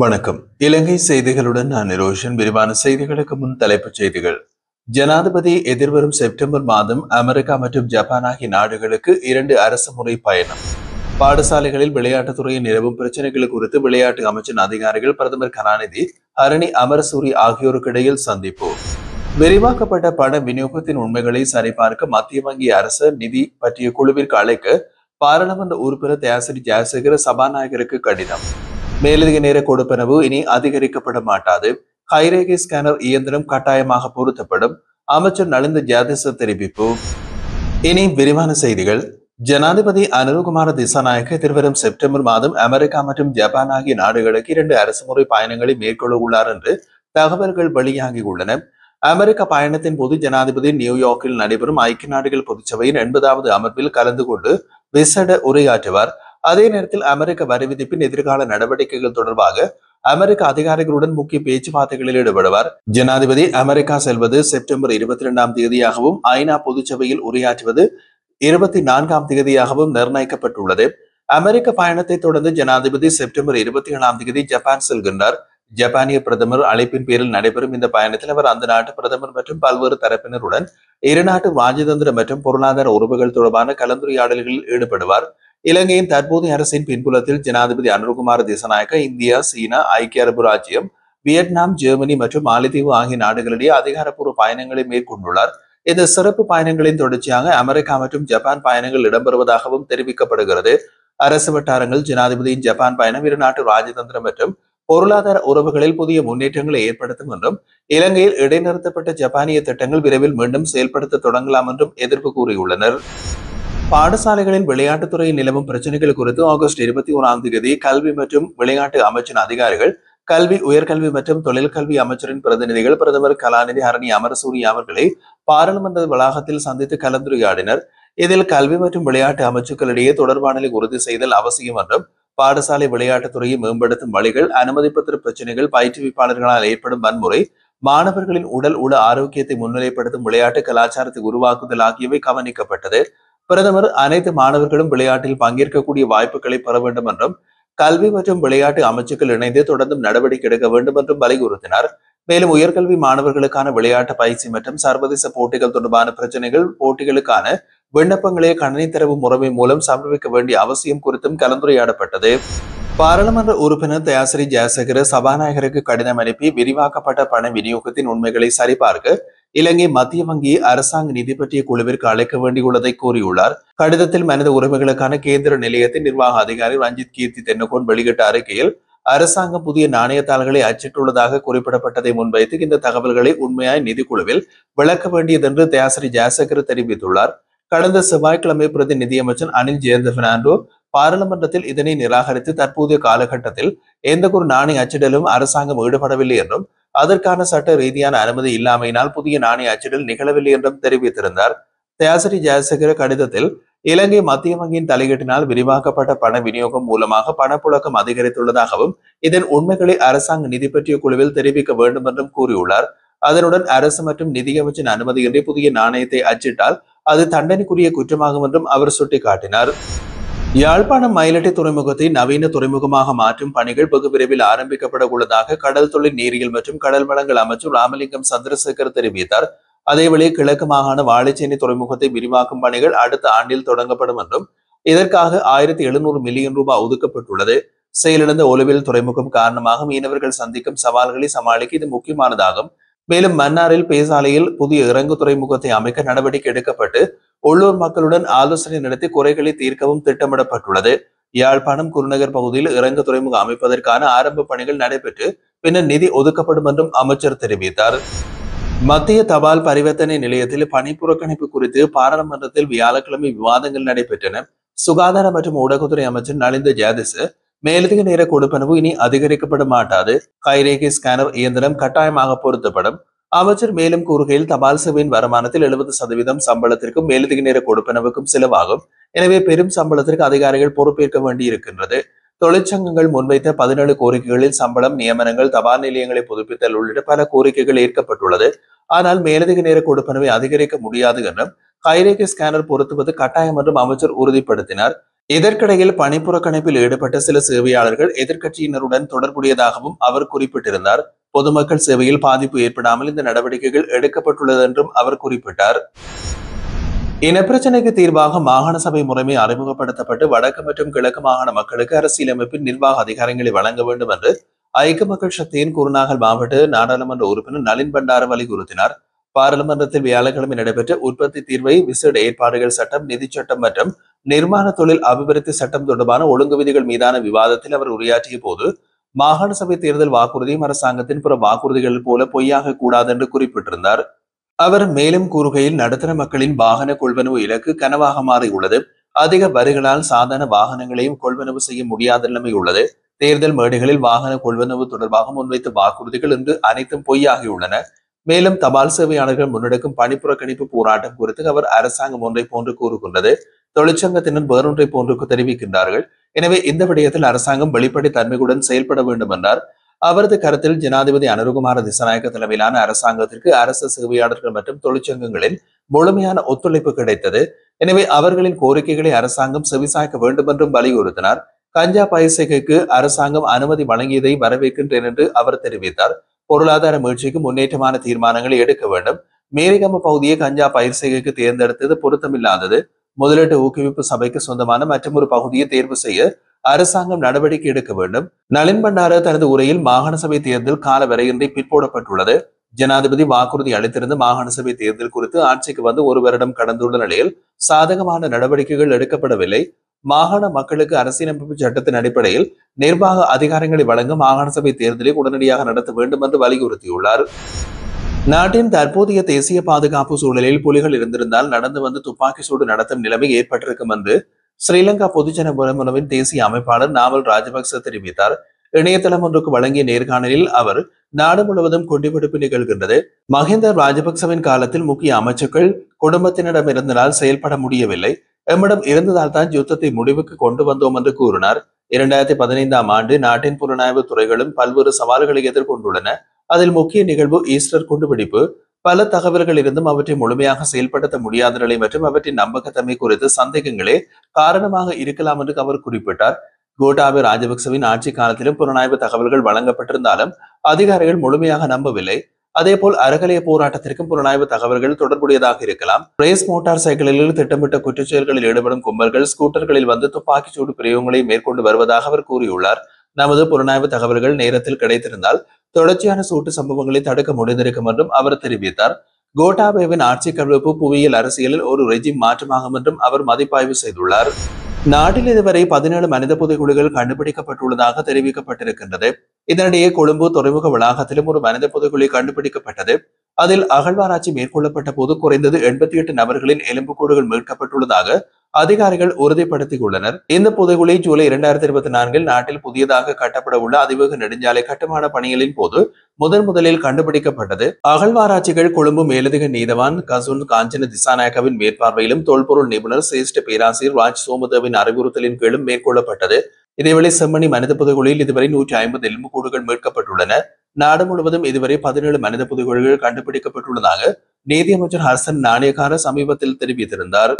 வணக்கம். இலங்கை செய்திகளுடன் நான் நிரோஷன். விரிவான செய்திகளுக்கு முன் தலைப்புச் செய்திகள். ஜனாதிபதி எதிர்வரும் செப்டம்பர் மாதம் அமெரிக்கா மற்றும் ஜப்பான் ஆகிய நாடுகளுக்கு 2 அரசு முறை பயணம். பாடசாலைகளில் விளையாட்டுத்துறையில் நிலவும் பிரச்சனைகள் குறித்து விளையாட்டு அமைச்சின் அதிகாரிகள் பிரதமர் கலாநிதி ஹரணி அமரசூரி ஆகியோருக்கு இடையில் சந்திப்பு. விரிவாக்கப்பட்ட பண விநியோகத்தின் உண்மைகளை சரிபார்க்க மத்திய வங்கி அரசு நிதி பற்றிய குழுவிற்கு அழைக்க பாராளுமன்ற உறுப்பினர் தயாசிரி ஜெயசேகர சபாநாயகருக்கு கடிதம். மேலதிக நேர கொடுப்பனவு இனி அதிகரிக்கப்பட மாட்டாது. கைரேகை ஸ்கேனர் இயந்திரம் கட்டாயமாக பொருத்தப்படும். அமைச்சர் நலிந்த ஜாதிச தெரிவிப்பு. இனி விரிவான செய்திகள். ஜனாதிபதி அனுரகுமார திசாநாயக்க எதிர்வரும் செப்டம்பர் மாதம் அமெரிக்கா மற்றும் ஜப்பான் ஆகிய நாடுகளுக்கு 2 அரசுமுறை பயணங்களை மேற்கொள்ள உள்ளார் என்று தகவல்கள் வெளியாகியுள்ளன. அமெரிக்க பயணத்தின் போது ஜனாதிபதி நியூயார்க்கில் நடைபெறும் ஐக்கிய நாடுகள் பொதுச்சபையின் 80வது அமர்வில் கலந்து கொண்டு விசேட உரையாற்றுவார். அதே நேரத்தில் அமெரிக்க வரி விதிப்பின் எதிர்கால நடவடிக்கைகள் தொடர்பாக அமெரிக்க அதிகாரிகளுடன் முக்கிய பேச்சுவார்த்தைகளில் ஈடுபடுவார். ஜனாதிபதி அமெரிக்கா செல்வது செப்டம்பர் 22ஆம் தேதியாகவும் ஐநா பொதுச்சபையில் உரையாற்றுவது 24ஆம் தேதியாகவும் நிர்ணயிக்கப்பட்டுள்ளது. அமெரிக்க பயணத்தை தொடர்ந்து ஜனாதிபதி செப்டம்பர் 27ஆம் தேதி ஜப்பான் செல்கின்றார். ஜப்பானிய பிரதமர் அழைப்பின் பேரில் நடைபெறும் இந்த பயணத்தில் அவர் அந்த நாட்டு பிரதமர் மற்றும் பல்வேறு தரப்பினருடன் இருநாட்டு ராஜதந்திர மற்றும் பொருளாதார உறவுகள் தொடர்பான கலந்துரையாடல்களில் ஈடுபடுவார். இலங்கையின் தற்போதைய அரசின் பின்புலத்தில் ஜனாதிபதி அனுரகுமார திசாநாயக்க இந்தியா, சீனா, ஐக்கிய அரபு ராஜ்யம், வியட்நாம், ஜெர்மனி மற்றும் மாலத்தீவு ஆகிய நாடுகளிடையே அதிகாரப்பூர்வ பயணங்களை மேற்கொண்டுள்ளார். இந்த சிறப்பு பயணங்களின் தொடர்ச்சியாக அமெரிக்கா மற்றும் ஜப்பான் பயணங்கள் இடம்பெறுவதாகவும் தெரிவிக்கப்படுகிறது. அரசு வட்டாரங்கள் ஜனாதிபதியின் ஜப்பான் பயணம் இருநாட்டு ராஜதந்திர மற்றும் பொருளாதார உறவுகளில் புதிய முன்னேற்றங்களை ஏற்படுத்தும் என்றும் இலங்கையில் இடைநிறுத்தப்பட்ட ஜப்பானிய திட்டங்கள் விரைவில் மீண்டும் செயல்படுத்த தொடங்கலாம் என்றும் எதிர்ப்பு கூறியுள்ளனர். பாடசாலைகளில் விளையாட்டுத்துறையில் நிலவும் பிரச்சனைகள் குறித்து ஆகஸ்ட் 21ஆம் தேதி கல்வி மற்றும் விளையாட்டு அமைச்சின் அதிகாரிகள், கல்வி, உயர்கல்வி மற்றும் தொழிற்கல்வி அமைச்சரின் பிரதிநிதிகள் பிரதமர் கலாநிதி ஹரணி அமரசூரி அவர்களை பாராளுமன்ற வளாகத்தில் சந்தித்து கலந்துரையாடினர். இதில் கல்வி மற்றும் விளையாட்டு அமைச்சுக்களிடையே தொடர்பாடலை உறுதி செய்தல் அவசியம் என்றும், பாடசாலை விளையாட்டுத்துறையை மேம்படுத்தும் வழிகள், அனுமதிப்பத்திர பிரச்சனைகள், பயிற்றுவிப்பாளர்களால் ஏற்படும் வன்முறை, மாணவர்களின் உடல் உள ஆரோக்கியத்தை முன்னிலைப்படுத்தும் விளையாட்டு கலாச்சாரத்தை உருவாக்குதல் ஆகியவை கவனிக்கப்பட்டது. பிரதமர் அனைத்து மாணவர்களும் விளையாட்டில் பங்கேற்கக்கூடிய வாய்ப்புகளை பெற வேண்டும் என்றும், கல்வி மற்றும் விளையாட்டு அமைச்சுக்கள் இணைந்து தொடர்ந்தும் நடவடிக்கை எடுக்க வேண்டும் என்றும் வலியுறுத்தினார். மேலும் உயர்கல்வி மாணவர்களுக்கான விளையாட்டு பயிற்சி மற்றும் சர்வதேச போட்டிகள் தொடர்பான பிரச்சனைகள், போட்டிகளுக்கான விண்ணப்பங்களை கணினி தரவு முறைமை மூலம் சமர்ப்பிக்க வேண்டிய அவசியம் குறித்தும் கலந்துரையாடப்பட்டது. பாராளுமன்ற உறுப்பினர் தயாசிரி ஜெயசேகர சபாநாயகருக்கு கடிதம் அனுப்பி விரிவாக்கப்பட்ட பண விநியோகத்தின் உண்மைகளை சரிபார்க்க இலங்கை மத்திய வங்கி அரசாங்க நிதி பற்றிய குழுவிற்கு அழைக்க வேண்டியுள்ளதை கூறியுள்ளார். கடிதத்தில் மனித உரிமைகளுக்கான கேந்திர நிலையத்தின் நிர்வாக அதிகாரி ரஞ்சித் கீர்த்தி தென்னகோன் வெளியிட்ட அறிக்கையில் அரசாங்கம் புதிய நாணயத்தாள்களை அச்சிட்டுள்ளதாக குறிப்பிடப்பட்டதை முன்வைத்து இந்த தகவல்களை உண்மையாய் நிதிக்குழுவில் விளக்க வேண்டியது என்று தயாசிரி ஜெயசேகர தெரிவித்துள்ளார். கடந்த செவ்வாய்க்கிழமை பிரதி நிதியமைச்சர் அனில் ஜெயந்த பெர்னாண்டோ பாராளுமன்றத்தில் இதனை நிராகரித்து தற்போதைய காலகட்டத்தில் எந்த ஒரு நாணய அச்சிடலும் அரசாங்கம் ஈடுபடவில்லை என்றும், அதற்கான சட்ட ரீதியான அனுமதி இல்லாமையினால் புதிய நாணய அச்சிடல் நிகழவில்லை என்றும் தெரிவித்திருந்தார். தயாசிரி ஜெயசேகர கடிதத்தில் இலங்கை மத்திய வங்கியின் தலையீட்டினால் விரிவாக்கப்பட்ட பண விநியோகம் மூலமாக பணப்புழக்கம் அதிகரித்துள்ளதாகவும், இதன் உண்மைகளை அரசாங்க நிதி பற்றிய குழுவில் தெரிவிக்க வேண்டும் என்றும் கூறியுள்ளார். அதனுடன் அரசு மற்றும் நிதியமைச்சின் அனுமதியின்றி புதிய நாணயத்தை அச்சிட்டால் அது தண்டனைக்குரிய குற்றமாகும் என்றும் அவர் சுட்டிக்காட்டினார். யாழ்ப்பாணம் மயிலட்டி துறைமுகத்தை நவீன துறைமுகமாக மாற்றும் பணிகள் வெகு விரைவில் ஆரம்பிக்கப்பட உள்ளதாக கடல் தொழில், நீரியல் மற்றும் கடல் வளங்கள் அமைச்சர் ராமலிங்கம் சந்திரசேகர் தெரிவித்தார். அதேவேளை கிழக்கு மாகாண வாழைச்சேனை துறைமுகத்தை விரிவாக்கும் பணிகள் அடுத்த ஆண்டில் தொடங்கப்படும் என்றும், இதற்காக 1700 மில்லியன் ரூபாய் ஒதுக்கப்பட்டுள்ளது. செயலிழந்த ஒலுவில் துறைமுகம் காரணமாக மீனவர்கள் சந்திக்கும் சவால்களை சமாளிக்க இது முக்கியமானதாகும். மேலும் மன்னாரில் பேசாலையில் புதிய இறங்கு துறைமுகத்தை அமைக்க நடவடிக்கை எடுக்கப்பட்டு உள்ளூர் மக்களுடன் ஆலோசனை நடத்தி குறைகளை தீர்க்கவும் திட்டமிடப்பட்டுள்ளது. யாழ்ப்பாணம் குருநகர் பகுதியில் இறங்கு துறைமுகம் அமைப்பதற்கான ஆரம்ப பணிகள் நடைபெற்று பின்னர் நிதி ஒதுக்கப்படும் என்றும் அமைச்சர் தெரிவித்தார். மத்திய தபால் பரிவர்த்தனை நிலையத்தில் பணி புறக்கணிப்பு குறித்து பாராளுமன்றத்தில் வியாழக்கிழமை விவாதங்கள் நடைபெற்றன. சுகாதார மற்றும் ஊடகத்துறை அமைச்சர் நலிந்த ஜாதிச மேலதிக நேர கொடுப்பனவு இனி அதிகரிக்கப்பட மாட்டாது. கைரேகை ஸ்கேனர் இயந்திரம் கட்டாயமாக பொருத்தப்படும். அமைச்சர் மேலும் கூறுகையில், தபால் சேவையின் வருமானத்தில் 70% சம்பளத்திற்கும் மேலதிக நேர கொடுப்பனவுக்கும் செலவாகும். எனவே பெரும் சம்பளத்திற்கு அதிகாரிகள் பொறுப்பேற்க வேண்டியிருக்கின்றது. தொழிற்சங்கங்கள் முன்வைத்த 17 கோரிக்கைகளில் சம்பளம், நியமனங்கள், தபால் நிலையங்களை புதுப்பித்தல் உள்ளிட்ட பல கோரிக்கைகள் ஏற்கப்பட்டுள்ளது. ஆனால் மேலதிக நேர கொடுப்பனவை அதிகரிக்க முடியாது என்றும், கைரேகை ஸ்கேனர் பொருத்துவது கட்டாயம் என்றும் அமைச்சர் உறுதிப்படுத்தினார். இதற்கிடையில் பணிப்புறக்கணிப்பில் ஈடுபட்ட சில சேவையாளர்கள் எதிர்க்கட்சியினருடன் தொடர்புடையதாகவும் அவர் குறிப்பிட்டிருந்தார். பொதுமக்கள் சேவையில் பாதிப்பு ஏற்படாமல் இந்த நடவடிக்கைகள் எடுக்கப்பட்டுள்ளது என்றும் அவர் குறிப்பிட்டார். இனப்பிரச்சினைக்கு தீர்வாக மாகாண சபை முறைமை அறிமுகப்படுத்தப்பட்டு வடக்கு மற்றும் கிழக்கு மாகாண மக்களுக்கு அரசியலமைப்பின் நிர்வாக அதிகாரங்களை வழங்க வேண்டும் என்று ஐக்கிய மக்கள் சக்தியின் குருநாகல் மாவட்ட நாடாளுமன்ற உறுப்பினர் நளின் பண்டார வலியுறுத்தினார். பாராளுமன்றத்தில் வியாழக்கிழமை நடைபெற்ற உற்பத்தி தீர்வை விசேட ஏற்பாடுகள் சட்டம், நிதி சட்டம் மற்றும் நிர்மாண தொழில் அபிவிருத்தி சட்டம் தொடர்பான ஒழுங்கு விதிகள் மீதான விவாதத்தில் அவர் உரையாற்றிய போது, மாகாண சபை தேர்தல் வாக்குறுதியும் அரசாங்கத்தின் பிற வாக்குறுதிகள் போல பொய்யாக கூடாது என்று குறிப்பிட்டிருந்தார். அவர் மேலும் கூறுகையில், நடுத்தர மக்களின் வாகன கொள்வனவு இலக்கு கனவாக மாறியுள்ளது. அதிக வரிகளால் சாதாரண வாகனங்களையும் கொள்வனவு செய்ய முடியாத நிலைமை உள்ளது. தேர்தல் மேடைகளில் வாகன கொள்வனவு தொடர்பாக முன்வைத்த வாக்குறுதிகள் இன்று அனைத்தும் பொய்யாகியுள்ளன. மேலும் தபால் சேவையாளர்கள் முன்னெடுக்கும் பணிப்புறக்கணிப்பு போராட்டம் குறித்து அவர் அரசாங்கம் ஒன்றை போன்று கூறுகின்றது, தொழிற்சங்கத்தினர் வேறொன்றை போன்று தெரிவிக்கின்றார்கள். எனவே இந்த விடயத்தில் அரசாங்கம் வெளிப்படை தன்மையுடன் செயல்பட வேண்டும் என்றார். அவரது கருத்தில் ஜனாதிபதி அனுரகுமார திசாநாயக்க தலைமையிலான அரசாங்கத்திற்கு அரசு சேவையாளர்கள் மற்றும் தொழிற்சங்கங்களின் முழுமையான ஒத்துழைப்பு கிடைத்தது. எனவே அவர்களின் கோரிக்கைகளை அரசாங்கம் செவிசாய்க்க வேண்டும் என்றும் வலியுறுத்தினார். கஞ்சா பயிர் செய்கைக்கு அரசாங்கம் அனுமதி வழங்கியதை வரவேற்கின்றேன் என்று அவர் தெரிவித்தார். பொருளாதார மீழ்ச்சிக்கு முன்னேற்றமான தீர்மானங்களை எடுக்க வேண்டும். மேரிகம பகுதியை கஞ்சா பயிர் செய்கைக்கு தேர்ந்தெடுத்தது பொருத்தமில்லாதது. முதலீட்டு ஊக்குவிப்பு சபைக்கு சொந்தமான மற்றொரு பகுதியை தேர்வு செய்ய அரசாங்கம் நடவடிக்கை எடுக்க வேண்டும். நளின் பண்டார தனது உரையில் மாகாண சபை தேர்தல் கால வரையின்றி பிற்போடப்பட்டுள்ளது. ஜனாதிபதி வாக்குறுதி அளித்திருந்த மாகாண சபை தேர்தல் குறித்து ஆட்சிக்கு வந்து ஒரு வருடம் கடந்துள்ள நிலையில் சாதகமான நடவடிக்கைகள் எடுக்கப்படவில்லை. மாகாண மக்களுக்கு அரசியலமைப்பு சட்டத்தின் அடிப்படையில் நிர்வாக அதிகாரங்களை வழங்க மாகாண சபை தேர்தலை உடனடியாக நடத்த வேண்டும் என்று வலியுறுத்தியுள்ளார். நாட்டின் தற்போதைய தேசிய பாதுகாப்பு சூழலில் புலிகள் இருந்திருந்தால் நடந்து வந்து துப்பாக்கி சூடு நடத்தும் நிலைமை ஏற்பட்டிருக்கும் என்று ஸ்ரீலங்கா பொதுஜன பெரமுனவின் தேசிய அமைப்பாளர் நாமல் ராஜபக்ச தெரிவித்தார். இணையதளம் ஒன்றுக்கு வழங்கிய நேர்காணலில் அவர், நாடு முழுவதும் குண்டுவெடிப்பு நிகழ்கின்றது. மஹிந்த ராஜபக்சவின் காலத்தில் முக்கிய அமைச்சர்கள் குடும்பத்தினரிடம் இருந்ததால் செயல்பட முடியவில்லை. எம்மிடம் இருந்ததால் தான் யுத்தத்தை முடிவுக்கு கொண்டு வந்தோம் என்று கூறினார். 2015ஆம் ஆண்டு நாட்டின் புலனாய்வு துறைகளும் பல்வேறு சவால்களை எதிர்கொண்டுள்ளன. அதில் முக்கிய நிகழ்வு ஈஸ்டர் குண்டுவெடிப்பு. பல தகவல்கள் இருந்தும் அவற்றை முழுமையாக செயல்படுத்த முடியாத நிலை மற்றும் அவற்றின் நம்பகத்தன்மை குறித்து சந்தேகங்களே காரணமாக இருக்கலாம் என்று அவர் குறிப்பிட்டார். கோட்டாபய ராஜபக்சவின் ஆட்சி காலத்திலும் புலனாய்வு தகவல்கள் வழங்கப்பட்டிருந்தாலும் அதிகாரிகள் முழுமையாக நம்பவில்லை. அதேபோல் அறகலைய போராட்டத்திற்கும் புலனாய்வு தகவல்கள் தொடர்புடையதாக இருக்கலாம். ரேஸ் மோட்டார் சைக்கிள்களில் திட்டமிட்ட குற்றச்செயல்களில் ஈடுபடும் கும்பல்கள் ஸ்கூட்டர்களில் வந்து துப்பாக்கிச்சூடு பிரயோகங்களை மேற்கொண்டு வருவதாக அவர் கூறியுள்ளார். நமது புலனாய்வு தகவல்கள் நேரத்தில் கிடைத்திருந்தால் தொடர்ச்சியான சூட்டு சம்பவங்களை தடுக்க முடிந்திருக்கும் என்றும் அவர் தெரிவித்தார். கோட்டாபயவின் ஆட்சி கவிழ்ப்பு புவியியல் அரசியலில் ஒரு ரெஜிம் மாற்றமாகும் என்றும் அவர் மதிப்பாய்வு செய்துள்ளார். நாட்டில் இதுவரை 17 மனித புதைகுழிகள் கண்டுபிடிக்கப்பட்டுள்ளதாக தெரிவிக்கப்பட்டிருக்கின்றது. இதனிடையே கொழும்பு துறைமுக வளாகத்திலும் ஒரு மனித புதைகுழி கண்டுபிடிக்கப்பட்டது. அதில் அகழ்வாராய்ச்சி மேற்கொள்ளப்பட்ட போது குறைந்தது 88 நபர்களின் எலும்புக்கூடுகள் மீட்கப்பட்டுள்ளதாக அதிகாரிகள் உறுதிப்படுத்தியுள்ளனர். இந்த புதைகுழி ஜூலை 2024 நாட்டில் புதியதாக கட்டப்பட உள்ள அதிவேக நெடுஞ்சாலை கட்டுமான பணிகளின் போது முதலில் கண்டுபிடிக்கப்பட்டது. அகழ்வாராய்ச்சிகள் கொழும்பு மேலதிக நீதவான் கசுன் காஞ்சன திசாநாயக்கவின் மேற்பார்வையிலும் தொல்பொருள் நிபுணர் சிரேஷ்ட பேராசிரியர் ராஜ் சோமதேவின் அறிவுறுத்தலின் கீழும் மேற்கொள்ளப்பட்டது. இதேவேளை செம்மணி மனித புதைகுழியில் இதுவரை 150 எலும்புக்கூடுகள் மீட்கப்பட்டுள்ளன. நாடு முழுவதும் இதுவரை 17 மனித புதைகுழிகள் கண்டுபிடிக்கப்பட்டுள்ளதாக நீதியமைச்சர் ஹர்சன் நாணயக்கார சமீபத்தில் தெரிவித்திருந்தார்.